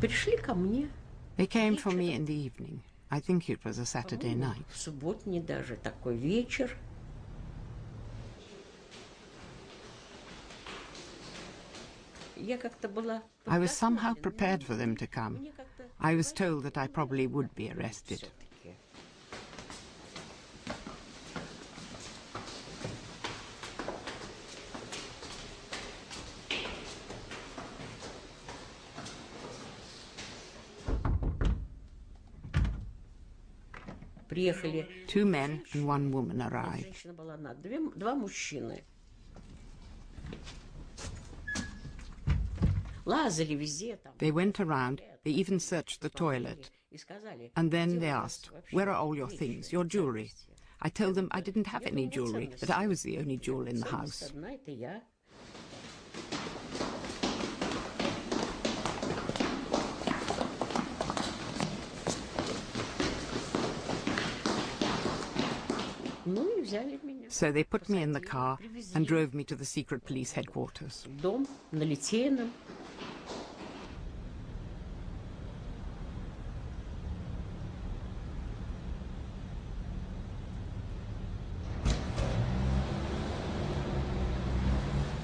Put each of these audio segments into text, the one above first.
Пришли ко мне. They came for me in the evening. I think it was a Saturday night. Субботний даже такой вечер. I was somehow prepared for them to come. I was told that I probably would be arrested. Two men and one woman arrived. They went around, they even searched the toilet. And then they asked, "Where are all your things, your jewelry?" I told them I didn't have any jewelry, that I was the only jewel in the house. So they put me in the car and drove me to the secret police headquarters.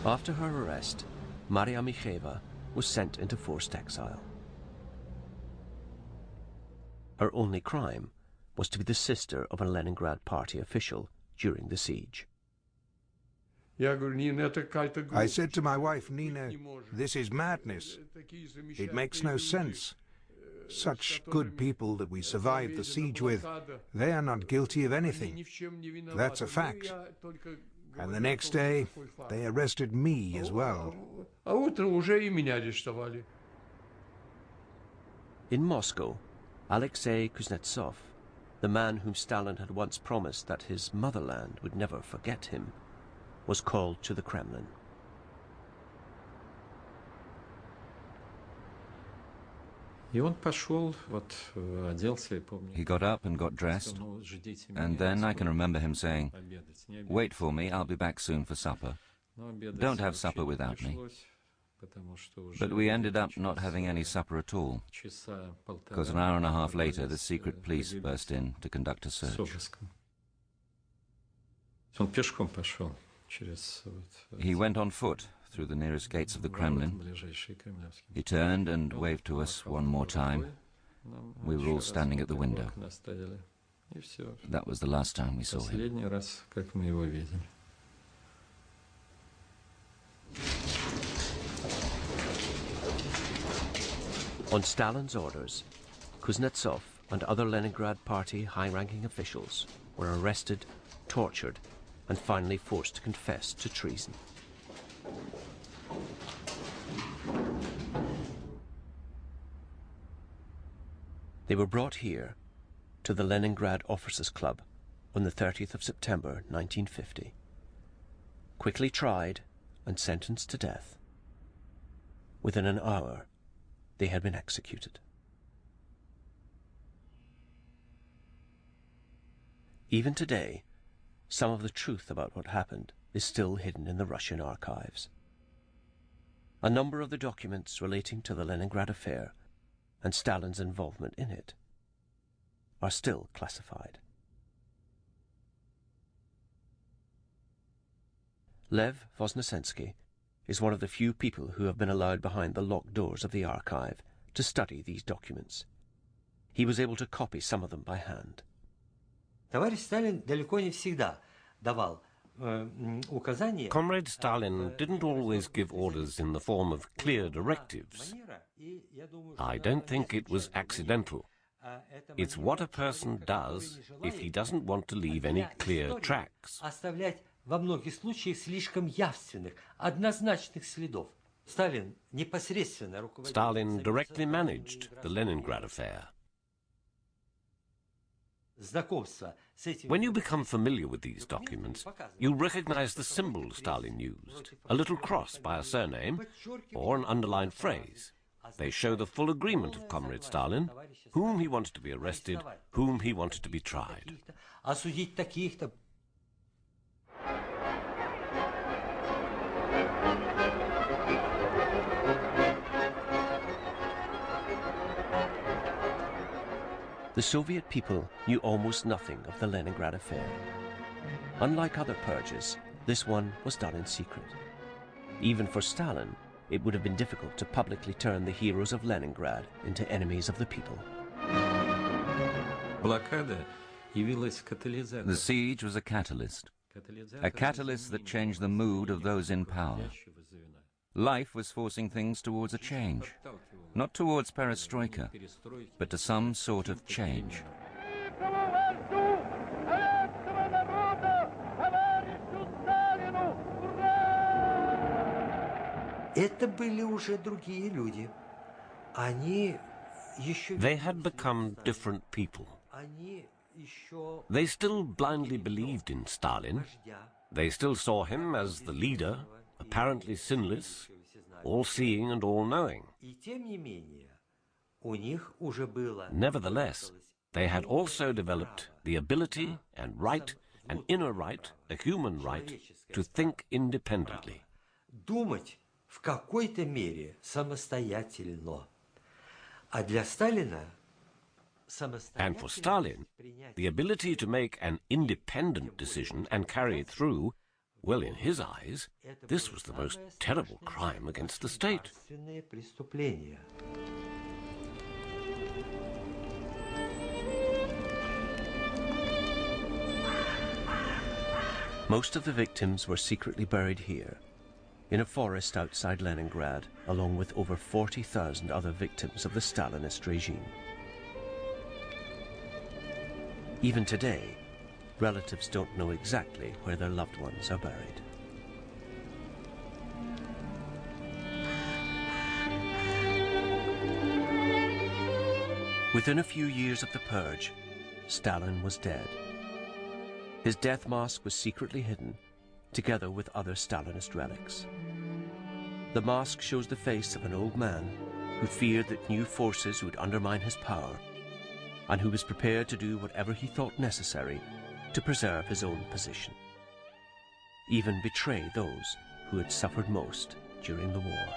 After her arrest, Maria Micheva was sent into forced exile. Her only crime was to be the sister of a Leningrad party official during the siege. I said to my wife, Nina, this is madness. It makes no sense. Such good people that we survived the siege with, they are not guilty of anything. That's a fact. And the next day, they arrested me as well. In Moscow, Alexei Kuznetsov, the man whom Stalin had once promised that his motherland would never forget him, was called to the Kremlin. He got up and got dressed, and then I can remember him saying, "Wait for me, I'll be back soon for supper. Don't have supper without me." But we ended up not having any supper at all, because an hour and a half later the secret police burst in to conduct a search. He went on foot through the nearest gates of the Kremlin. He turned and waved to us one more time. We were all standing at the window. That was the last time we saw him. On Stalin's orders, Kuznetsov and other Leningrad party high-ranking officials were arrested, tortured, and finally forced to confess to treason. They were brought here, to the Leningrad Officers' Club, on the 30th of September 1950. Quickly tried and sentenced to death. Within an hour, they had been executed. Even today, some of the truth about what happened is still hidden in the Russian archives. A number of the documents relating to the Leningrad affair and Stalin's involvement in it are still classified. Lev Voznesensky is one of the few people who have been allowed behind the locked doors of the archive to study these documents. He was able to copy some of them by hand. Товарищ Сталин далеко не всегда давал указания. Comrade Stalin didn't always give orders in the form of clear directives. I don't think it was accidental. It's what a person does if he doesn't want to leave any clear tracks. Оставлять во многих случаях слишком явственных, однозначных следов. Stalin непосредственно руководил. Stalin directly managed the Leningrad affair. When you become familiar with these documents, you recognize the symbol Stalin used, a little cross by a surname, or an underlined phrase. They show the full agreement of Comrade Stalin, whom he wanted to be arrested, whom he wanted to be tried. The Soviet people knew almost nothing of the Leningrad affair. Unlike other purges, this one was done in secret. Even for Stalin, it would have been difficult to publicly turn the heroes of Leningrad into enemies of the people. The siege was a catalyst that changed the mood of those in power. Life was forcing things towards a change, not towards perestroika, but to some sort of change. Это были уже другие люди. Они еще... They had become different people. They still blindly believed in Stalin. They still saw him as the leader, apparently sinless, all-seeing and all-knowing. Nevertheless, they had also developed the ability and right, an inner right, a human right, to think independently. Думать в какой-то мере самостоятельно. А для Сталина And for Stalin, the ability to make an independent decision and carry it through, well, in his eyes, this was the most terrible crime against the state. Most of the victims were secretly buried here, in a forest outside Leningrad, along with over 40,000 other victims of the Stalinist regime. Even today, relatives don't know exactly where their loved ones are buried. Within a few years of the purge, Stalin was dead. His death mask was secretly hidden, together with other Stalinist relics. The mask shows the face of an old man who feared that new forces would undermine his power, and who was prepared to do whatever he thought necessary to preserve his own position, even betray those who had suffered most during the war.